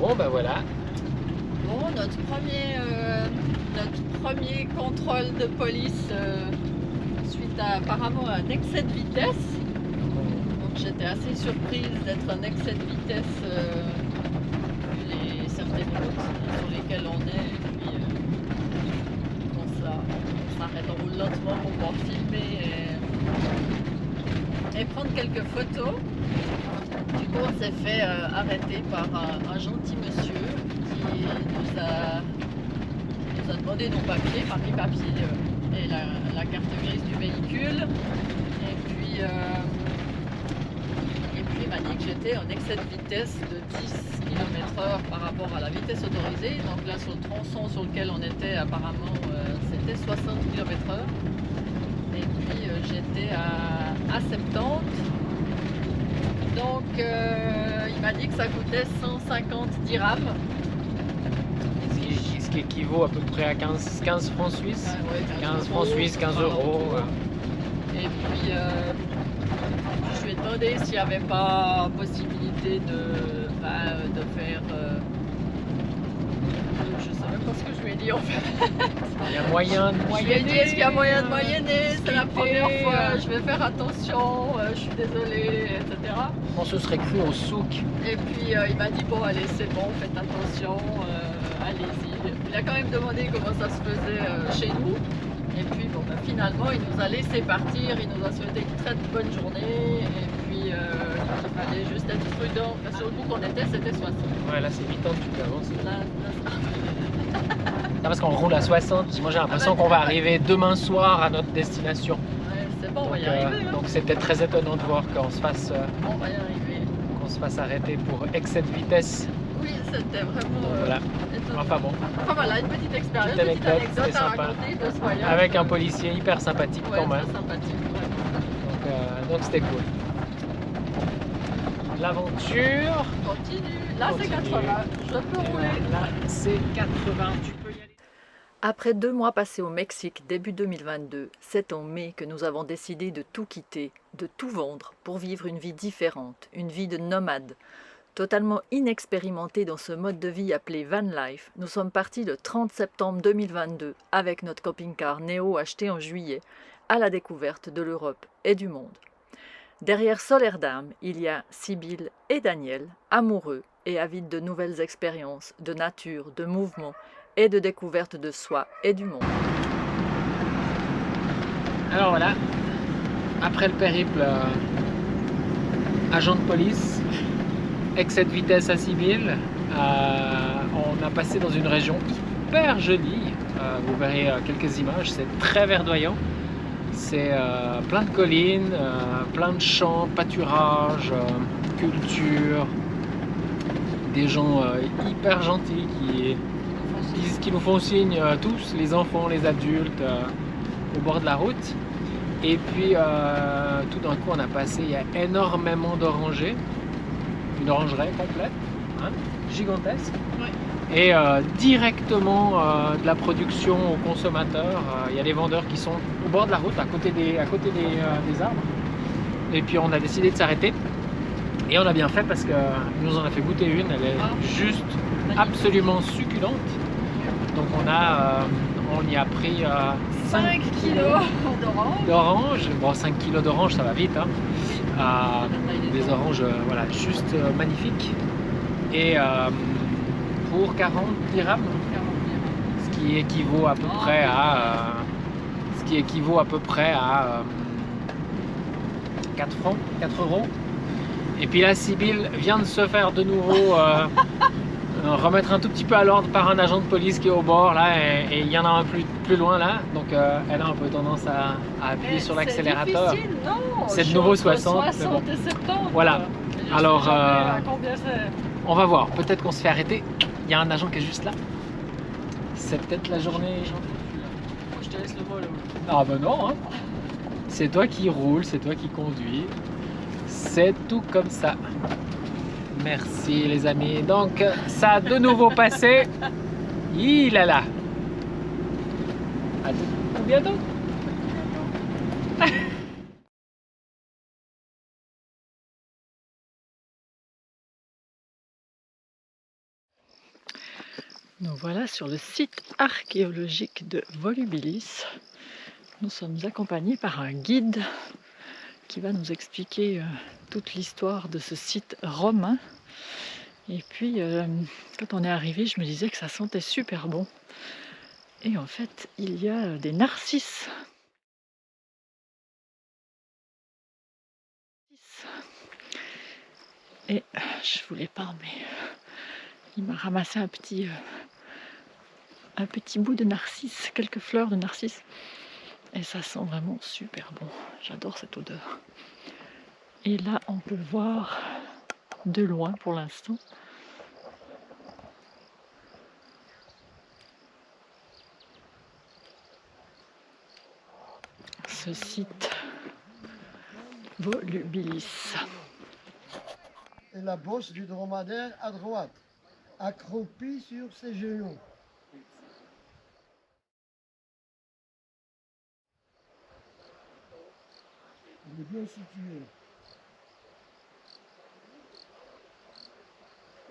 Bon, ben voilà. Bon, notre premier contrôle de police suite à apparemment un excès de vitesse. Donc j'étais assez surprise d'être un excès de vitesse vu certaines routes sur lesquelles on est. Et puis on s'arrête, on roule lentement pour pouvoir filmer et prendre quelques photos. Du coup, on s'est fait arrêter par un gentil monsieur qui nous a demandé nos papiers, enfin mes papiers et la carte grise du véhicule. Et puis il m'a dit que j'étais en excès de vitesse de 10 km/h par rapport à la vitesse autorisée. Donc là, sur le tronçon sur lequel on était, apparemment, c'était 60 km/h. Et puis j'étais à 70. Donc il m'a dit que ça coûtait 150 dirhams. Ce qui équivaut à peu près à 15 francs suisses. Ouais, 15 francs suisses, 15 euros. Et puis je lui ai demandé s'il n'y avait pas possibilité de faire. Je ne sais même pas ce que je lui ai dit en fait. Il y a moyen de Je lui ai dit moyenner. est-ce qu'il y a moyen de moyenner, c'est la première fois, discuter, je vais faire attention, je suis désolée, etc. On se serait cru au souk. Et puis il m'a dit bon allez c'est bon, faites attention, allez-y. Il a quand même demandé comment ça se faisait chez nous. Et puis bon bah, finalement il nous a laissé partir, il nous a souhaité une très bonne journée. Et puis il fallait juste être prudent. Sur le coup qu'on était c'était 60. Ouais, là c'est 8 ans que tu peux avancer. Là, Non, parce qu'on roule à 60. Moi j'ai l'impression qu'on va arriver demain soir à notre destination. ouais, c'est bon, on va y Donc, arriver. Hein. donc c'est peut-être très étonnant de voir qu'on se fasse, On va y arriver. qu'on se fasse arrêter pour excès de vitesse. Oui, c'était vraiment Donc, voilà. étonnant. Enfin bon, Enfin voilà, une petite expérience, Petite une petite anecdote, anecdote c'est à sympa. raconter de ce voyage. avec un policier hyper sympathique Ouais, quand même. très sympathique. Ouais. Donc c'était cool. L'aventure Continue. Là, c'est continue. 80. Je peux rouler. Là c'est 80. Tu peux y aller. Après 2 mois passés au Mexique début 2022, c'est en mai que nous avons décidé de tout quitter, de tout vendre pour vivre une vie différente, une vie de nomade. Totalement inexpérimentés dans ce mode de vie appelé van life, nous sommes partis le 30 septembre 2022 avec notre camping-car Néo acheté en juillet à la découverte de l'Europe et du monde. Derrière Solerdam, il y a Sybille et Daniel, amoureux et avides de nouvelles expériences, de nature, de mouvement et de découverte de soi et du monde. Alors voilà, après le périple agent de police, excès de vitesse à Sybille, on a passé dans une région hyper jolie. Vous verrez quelques images, c'est très verdoyant. C'est plein de collines, plein de champs, pâturages, culture, des gens hyper gentils qui nous font signe tous, les enfants, les adultes, au bord de la route. Et puis tout d'un coup on a passé, il y a énormément d'orangers, une orangerie complète, hein, gigantesque. Ouais. Et directement de la production aux consommateurs, il y a des vendeurs qui sont au bord de la route, à côté des arbres. Et puis on a décidé de s'arrêter. Et on a bien fait parce qu'ils nous en a fait goûter une, elle est juste absolument succulente. Donc on y a pris 5 kilos d'orange. d'oranges. Bon, 5 kilos d'oranges, ça va vite. Hein. Des oranges voilà, juste magnifiques. Et pour 40 dirhams, ce qui équivaut à peu près à 4 francs, 4 euros. Et puis là, Sybille vient de se faire de nouveau remettre un tout petit peu à l'ordre par un agent de police qui est au bord là, et il y en a un plus loin là, donc elle a un peu tendance à appuyer sur l'accélérateur. C'est de nouveau 60, mais bon. Et 70. Voilà. Alors, combien c'est? On va voir, peut-être qu'on se fait arrêter. Il y a un agent qui est juste là. C'est peut-être la journée. Je te laisse le vol. Ah ben non, hein. C'est toi qui roule, c'est toi qui conduis. C'est tout comme ça. Merci les amis. Donc ça a de nouveau passé. Il est là. À tout bientôt. Nous voilà sur le site archéologique de Volubilis. Nous sommes accompagnés par un guide qui va nous expliquer toute l'histoire de ce site romain. Et puis, quand on est arrivé, je me disais que ça sentait super bon. Et en fait, il y a des narcisses. Et je voulais pas, mais il m'a ramassé un petit bout de narcisse, quelques fleurs de narcisse. Et ça sent vraiment super bon. J'adore cette odeur. Et là, on peut voir de loin pour l'instant ce site Volubilis. Et la bosse du dromadaire à droite, accroupi sur ses genoux. Il est bien situé.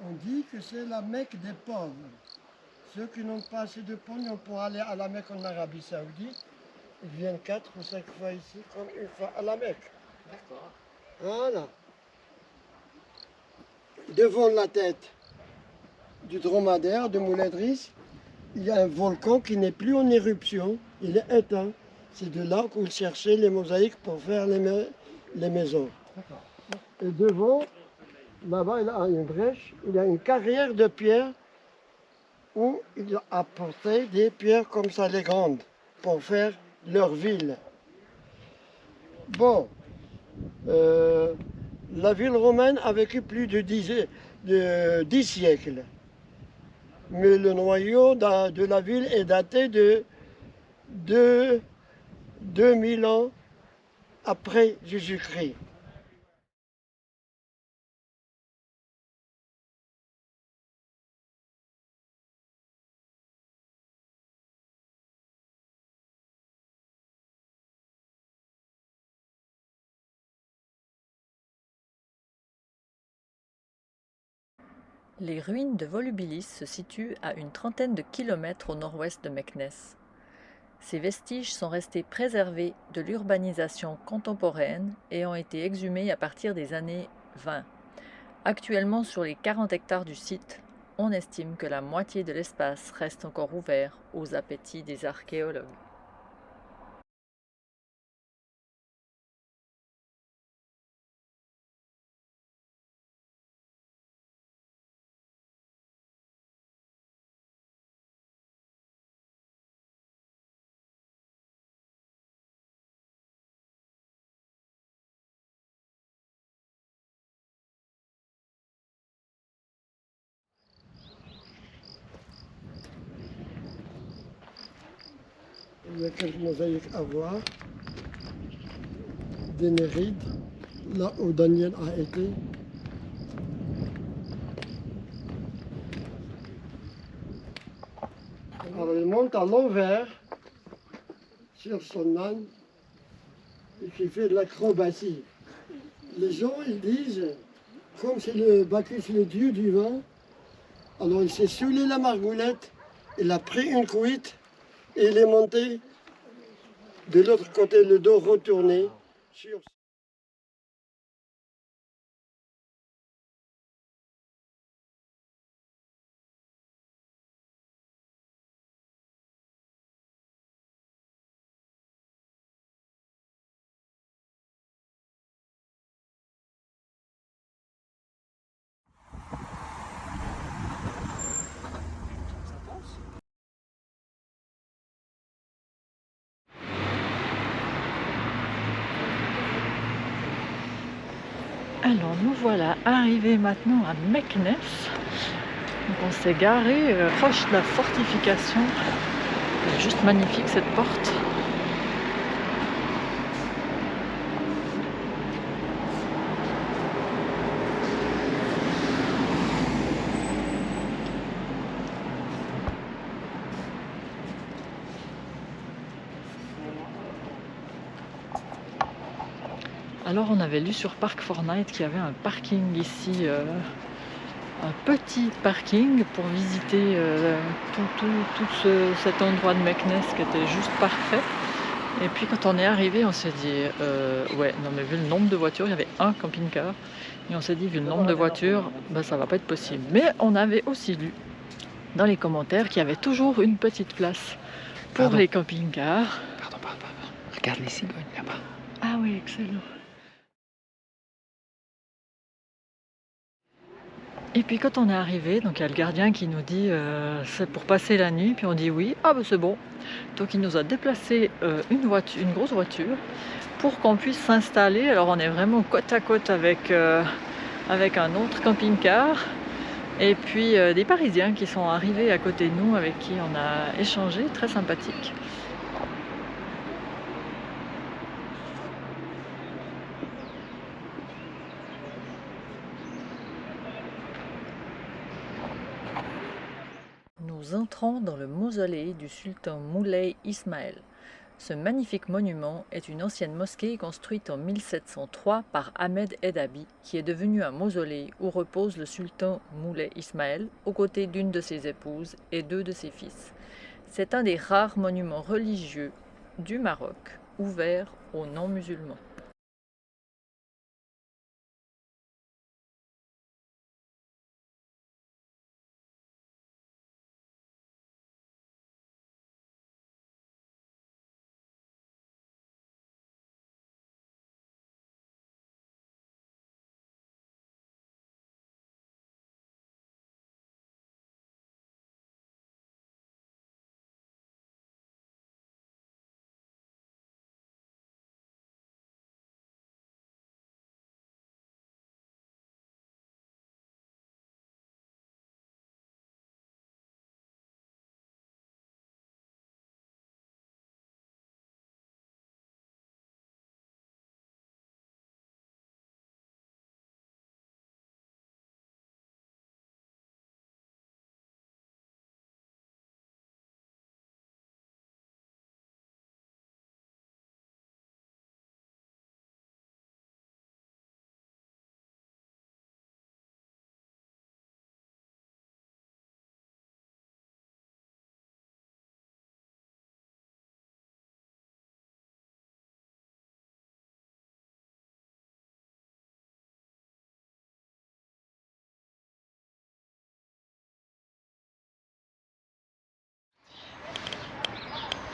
On dit que c'est la Mecque des pauvres. Ceux qui n'ont pas assez de pognon pour aller à la Mecque en Arabie Saoudite, ils viennent 4 ou 5 fois ici, comme une fois à la Mecque. D'accord. Voilà. Devant la tête du dromadaire de Moulin-Driss, il y a un volcan qui n'est plus en éruption, il est éteint. C'est de là qu'on cherchait les mosaïques pour faire les maisons. Et devant, là-bas, il y a une brèche, il y a une carrière de pierre où il a apporté des pierres comme ça, les grandes, pour faire leur ville. Bon, la ville romaine a vécu plus de 10 siècles. Mais le noyau de la ville est daté de 2000 ans après Jésus-Christ. Les ruines de Volubilis se situent à une trentaine de kilomètres au nord-ouest de Meknès. Ces vestiges sont restés préservés de l'urbanisation contemporaine et ont été exhumés à partir des années 20. Actuellement, sur les 40 hectares du site, on estime que la moitié de l'espace reste encore ouvert aux appétits des archéologues. Il y a quelques mosaïques à voir, des Nérides, là où Daniel a été. Alors il monte à l'envers sur son âne et qui fait de l'acrobatie. Les gens ils disent, comme c'est le Bacchus, le dieu du vin, alors il s'est saoulé la margoulette, il a pris une cuite et il est monté de l'autre côté, le dos retourné sur. Alors nous voilà arrivés maintenant à Meknès. Donc on s'est garé proche de la fortification. C'est juste magnifique cette porte. Alors on avait lu sur Park4Night qu'il y avait un parking ici un petit parking pour visiter cet endroit de Meknès qui était juste parfait. Et puis quand on est arrivé, on s'est dit, ouais, non mais vu le nombre de voitures, il y avait un camping-car, et on s'est dit, vu le nombre de voitures, ben, ça va pas être possible. Mais on avait aussi lu dans les commentaires qu'il y avait toujours une petite place pour les camping-cars. Pardon. Regarde les cigognes là-bas. Ah oui, excellent. Et puis quand on est arrivé, donc il y a le gardien qui nous dit c'est pour passer la nuit, puis on dit oui, ah ben c'est bon. Donc il nous a déplacé une grosse voiture pour qu'on puisse s'installer. Alors on est vraiment côte à côte avec un autre camping-car et puis des Parisiens qui sont arrivés à côté de nous avec qui on a échangé, très sympathique. Nous entrons dans le mausolée du sultan Moulay Ismaël. Ce magnifique monument est une ancienne mosquée construite en 1703 par Ahmed Edabi, qui est devenu un mausolée où repose le sultan Moulay Ismaël aux côtés d'une de ses épouses et 2 de ses fils. C'est un des rares monuments religieux du Maroc ouvert aux non-musulmans.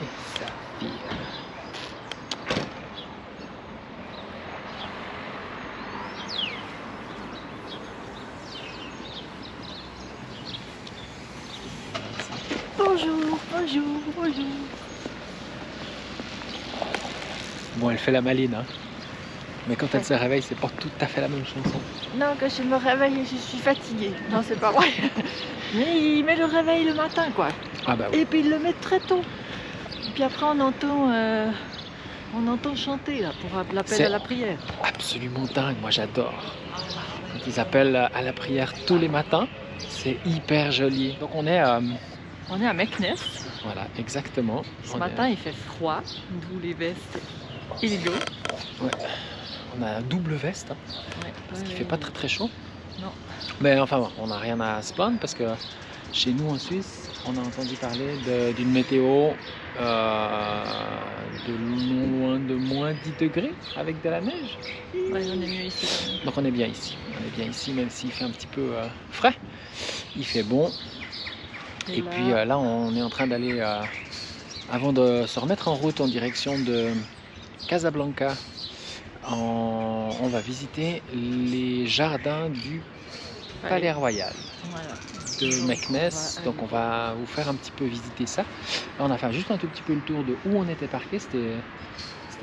Et ça file. Bonjour. Bon, elle fait la maline, hein. Mais quand elle se réveille, c'est pas tout à fait la même chanson. Non, quand je me réveille, je suis fatiguée. Non, c'est pas vrai. Mais il met le réveil le matin, quoi. Ah bah oui. Et puis il le met très tôt. Et puis après, on entend chanter là, pour l'appel à la prière. Absolument dingue, moi j'adore. Quand ils appellent à la prière tous les matins, c'est hyper joli. Donc on est à Meknès. Voilà, exactement. Ce matin, il fait froid, d'où les vestes Illigo. Ouais. On a double veste, hein, Ouais, parce qu'il fait pas très chaud. Non. Mais enfin bon, on n'a rien à se plaindre parce que chez nous en Suisse, on a entendu parler d'une météo de non loin de moins 10 degrés avec de la neige. Ouais, on est mieux ici quand même. Donc on est bien ici. On est bien ici, même s'il fait un petit peu frais. Il fait bon. Et puis là, on est en train d'aller, avant de se remettre en route en direction de Casablanca, on va visiter les jardins du Palais Royal de Meknès. Donc on va vous faire un petit peu visiter ça. Là, on a fait juste un tout petit peu le tour de où on était parqué. C'était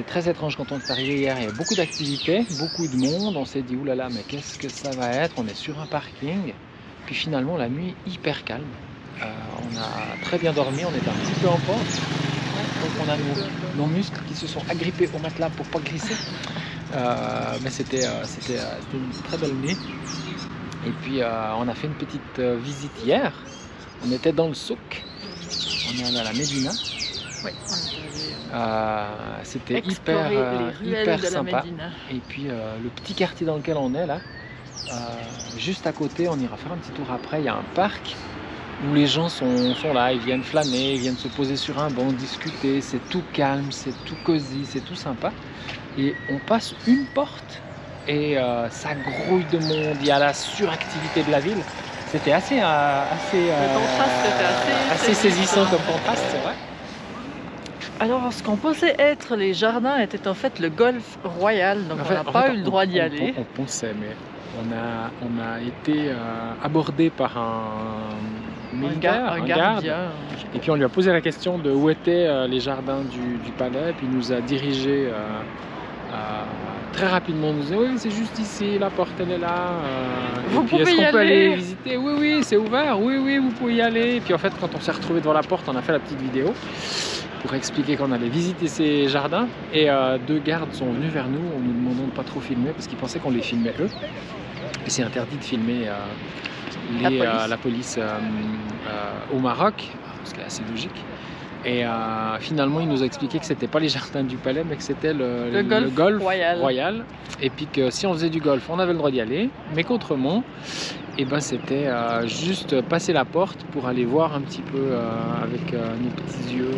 très étrange quand on est arrivé hier. Il y avait beaucoup d'activités, beaucoup de monde. On s'est dit oulala, mais qu'est-ce que ça va être? On est sur un parking. Puis finalement, la nuit hyper calme. On a très bien dormi, on était un petit peu en pente. Donc on a nos muscles qui se sont agrippés au matelas pour pas glisser. Mais c'était une très belle nuit. Et puis on a fait une petite visite hier. On était dans le souk. On est allé à la Médina. Oui. C'était hyper sympa. Et puis le petit quartier dans lequel on est là, juste à côté, on ira faire un petit tour après, il y a un parc où les gens sont là, ils viennent flâner, ils viennent se poser sur un banc, discuter, c'est tout calme, c'est tout cosy, c'est tout sympa. Et on passe une porte et ça grouille de monde, il y a la suractivité de la ville. C'était assez, Le contraste était assez saisissant comme contraste, c'est vrai. Alors, ce qu'on pensait être les jardins était en fait le golf royal, donc En on fait- n'a en pas fait, eu le droit d'y on- aller. On pensait, mais on a été abordé par un militaire, un garde. gardien. Et puis on lui a posé la question de où étaient les jardins du palais, puis il nous a dirigé très rapidement. Il nous disait oui, c'est juste ici, la porte elle est là. Vous et puis pouvez est-ce y qu'on peut aller aller visiter? Oui, oui, c'est ouvert. Oui, oui, vous pouvez y aller. Et puis en fait, quand on s'est retrouvé devant la porte, on a fait la petite vidéo pour expliquer qu'on allait visiter ces jardins. Et deux gardes sont venus vers nous en nous demandant de ne pas trop filmer parce qu'ils pensaient qu'on les filmait eux. Et c'est interdit de filmer la police au Maroc, ce qui est assez logique. Et finalement, il nous a expliqué que c'était pas les jardins du palais, mais que c'était le golf royal. Et puis que si on faisait du golf, on avait le droit d'y aller, mais qu'autrement, et ben c'était juste passer la porte pour aller voir un petit peu avec nos petits yeux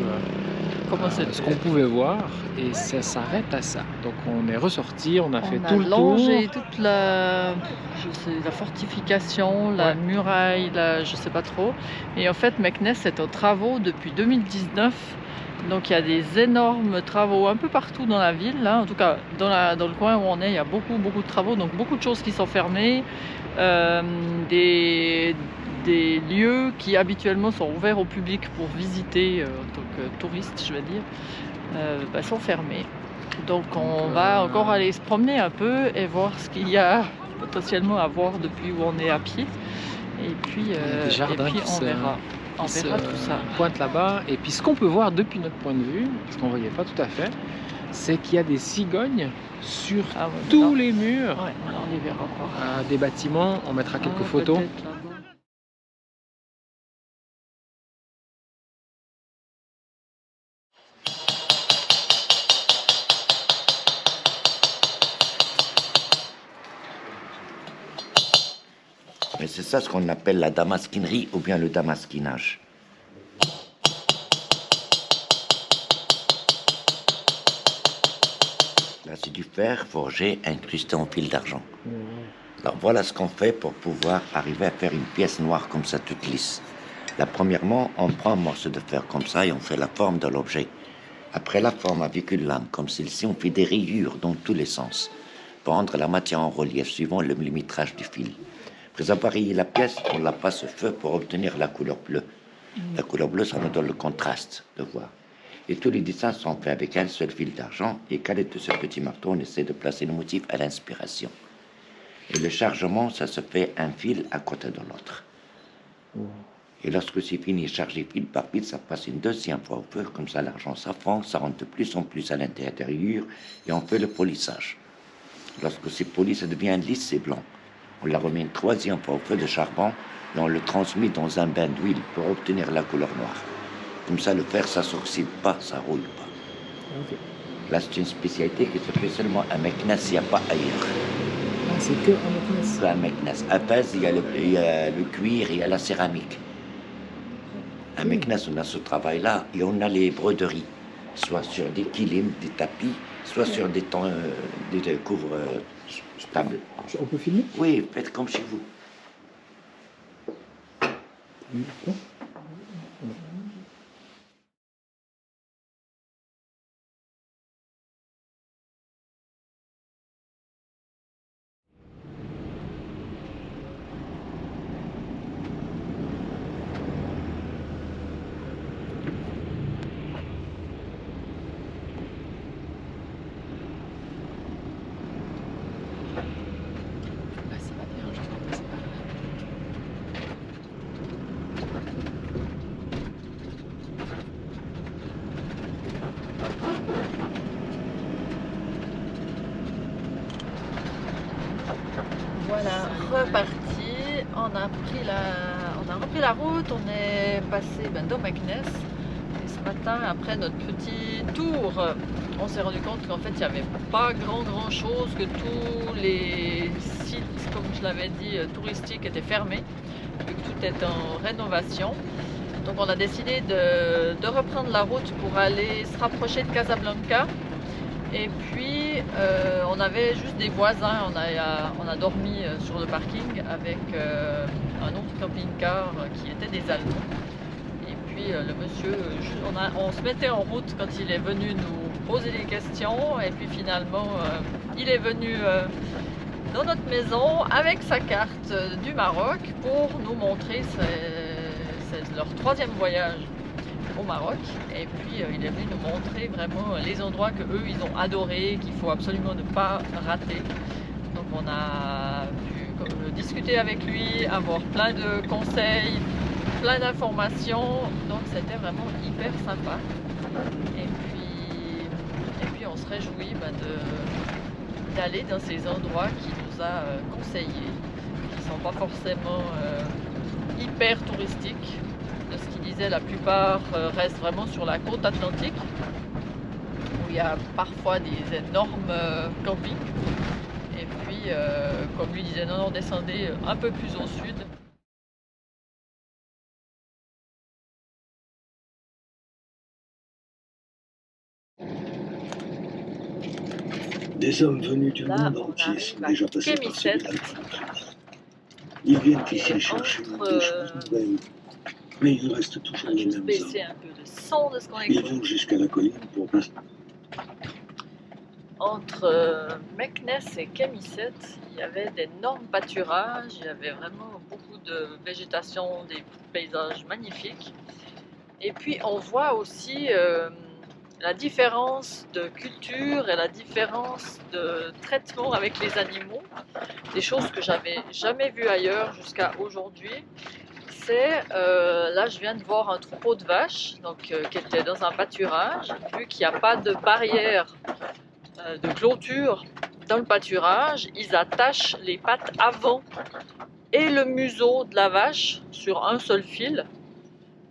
ce qu'on pouvait voir, et ça s'arrête à ça. Donc on est ressorti, on a fait tout le tour. On a longé toute la fortification, la muraille, je sais pas trop. Et en fait, Meknès est en travaux depuis 2019. Donc il y a des énormes travaux un peu partout dans la ville. Là. En tout cas, dans le coin où on est, il y a beaucoup de travaux. Donc beaucoup de choses qui sont fermées. Des lieux qui habituellement sont ouverts au public pour visiter en tant que touriste, je vais dire, sont fermés. Donc on va encore aller se promener un peu et voir ce qu'il y a potentiellement à voir depuis où on est à pied. Et puis, on verra. On verra tout ça. Pointe là-bas. Et puis ce qu'on peut voir depuis notre point de vue, ce qu'on ne voyait pas tout à fait, c'est qu'il y a des cigognes sur tous les murs on les verra pas. Des bâtiments. On mettra quelques photos. Mais c'est ça ce qu'on appelle la damasquinerie ou bien le damasquinage. Là, c'est du fer forgé incrusté en fil d'argent. Alors voilà ce qu'on fait pour pouvoir arriver à faire une pièce noire comme ça, toute lisse. Là, premièrement, on prend un morceau de fer comme ça et on fait la forme de l'objet. Après la forme avec une lame comme celle-ci, on fait des rayures dans tous les sens pour rendre la matière en relief suivant le millimétrage du fil. Après avoir rayé la pièce, on la passe au feu pour obtenir la couleur bleue. La couleur bleue, ça nous donne le contraste de voir. Et tous les dessins sont faits avec un seul fil d'argent. Et qu'à l'aide de ce petit marteau, on essaie de placer le motif à l'inspiration. Et le chargement, ça se fait un fil à côté de l'autre. Et lorsque c'est fini, chargé fil par fil, ça passe une deuxième fois au feu. Comme ça, l'argent s'enfonce, ça rentre de plus en plus à l'intérieur. Et on fait le polissage. Lorsque c'est poli, ça devient lisse et blanc. On la remet une troisième fois au feu de charbon et on le transmet dans un bain d'huile pour obtenir la couleur noire. Comme ça, le fer, ça s'oxyde pas, ça rouille pas. Okay. Là, c'est une spécialité qui se fait seulement à Meknès, il n'y a pas ailleurs. Ah, c'est que à Meknès. À Meknès. À Fès, il y a le cuir, il y a la céramique. À Meknès, on a ce travail-là et on a les broderies, soit sur des kilims, des tapis, soit sur des couvre-tables. On peut filmer? Oui, faites comme chez vous. Voilà, reparti. On a repris la route. On est passé dans Meknès. Et ce matin, après notre petit tour, on s'est rendu compte qu'en fait, il n'y avait pas grand chose, que tous les sites, comme je l'avais dit, touristiques étaient fermés, vu que tout est en rénovation. Donc on a décidé de reprendre la route pour aller se rapprocher de Casablanca. Et puis on avait juste des voisins, on a dormi sur le parking avec un autre camping-car qui était des Allemands. Et puis le monsieur, on se mettait en route quand il est venu nous poser des questions. Et puis finalement, il est venu dans notre maison avec sa carte du Maroc pour nous montrer, c'est leur 3e voyage au Maroc, et puis il est venu nous montrer vraiment les endroits que eux ils ont adoré, qu'il faut absolument ne pas rater. Donc on a pu discuter avec lui, avoir plein de conseils, plein d'informations, donc c'était vraiment hyper sympa. Et puis on se réjouit d'aller dans ces endroits qu'il nous a conseillés, qui ne sont pas forcément hyper touristiques. De ce qu'il disait, la plupart restent vraiment sur la côte atlantique, où il y a parfois des énormes campings. Et puis, comme lui disait, non, descendez un peu plus au sud. Des hommes venus du Là, monde on entier sont arrive déjà à passés par ce Kémisset. village. Ils viennent ici chercher des choses nouvelles, mais il reste On toujours va les juste mêmes baisser hommes. un peu le son de ce qu'on Ils écoute. vont jusqu'à la colline pour passer. Entre Meknès et Kémisset, il y avait d'énormes pâturages, il y avait vraiment beaucoup de végétation, des paysages magnifiques. Et puis on voit aussi la différence de culture et la différence de traitement avec les animaux, des choses que j'avais jamais vues ailleurs jusqu'à aujourd'hui. C'est, là je viens de voir un troupeau de vaches qui était dans un pâturage, vu qu'il n'y a pas de barrière de clôture dans le pâturage, ils attachent les pattes avant et le museau de la vache sur un seul fil.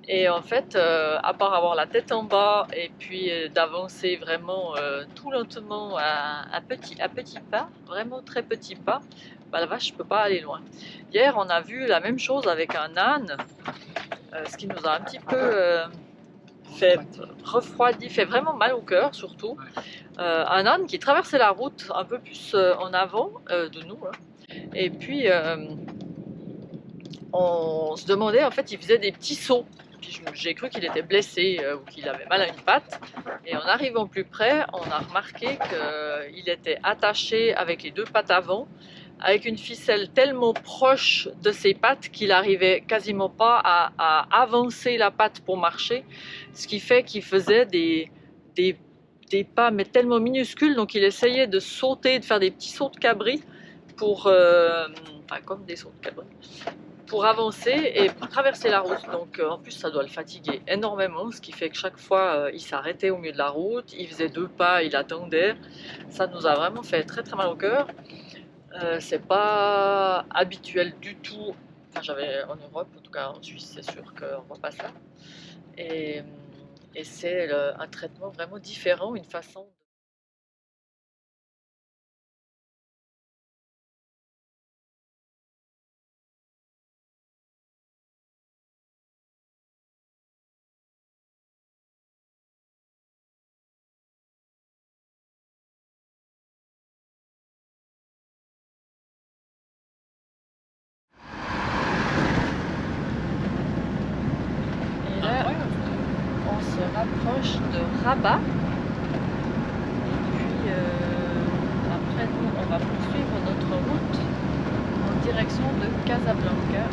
Et en fait, à part avoir la tête en bas et puis d'avancer vraiment tout lentement à petits pas, vraiment très petits pas, bah, la vache ne peut pas aller loin. Hier, on a vu la même chose avec un âne, ce qui nous a un petit peu fait refroidi, fait vraiment mal au cœur surtout. Un âne qui traversait la route un peu plus en avant de nous. Hein. Et puis, on se demandait, en fait, il faisait des petits sauts. J'ai cru qu'il était blessé ou qu'il avait mal à une patte. Et en arrivant plus près, on a remarqué qu'il était attaché avec les 2 pattes avant, avec une ficelle tellement proche de ses pattes qu'il n'arrivait quasiment pas à avancer la patte pour marcher. Ce qui fait qu'il faisait des pas mais tellement minuscules, donc il essayait de sauter, de faire des petits sauts de cabri pour, enfin comme des sauts de cabri, pour avancer et pour traverser la route. Donc en plus ça doit le fatiguer énormément, ce qui fait que chaque fois il s'arrêtait au milieu de la route, il faisait 2 pas, il attendait. Ça nous a vraiment fait très très mal au cœur. C'est pas habituel du tout, enfin j'avais en Europe, en tout cas en Suisse c'est sûr qu'on voit pas ça. Et c'est un traitement vraiment différent, une façon. Et là, on se rapproche de Rabat. Et puis après nous, on va poursuivre notre route en direction de Casablanca.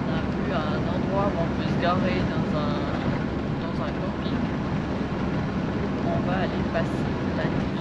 On a vu un endroit où on peut se garer dans un camping. On va aller passer la nuit.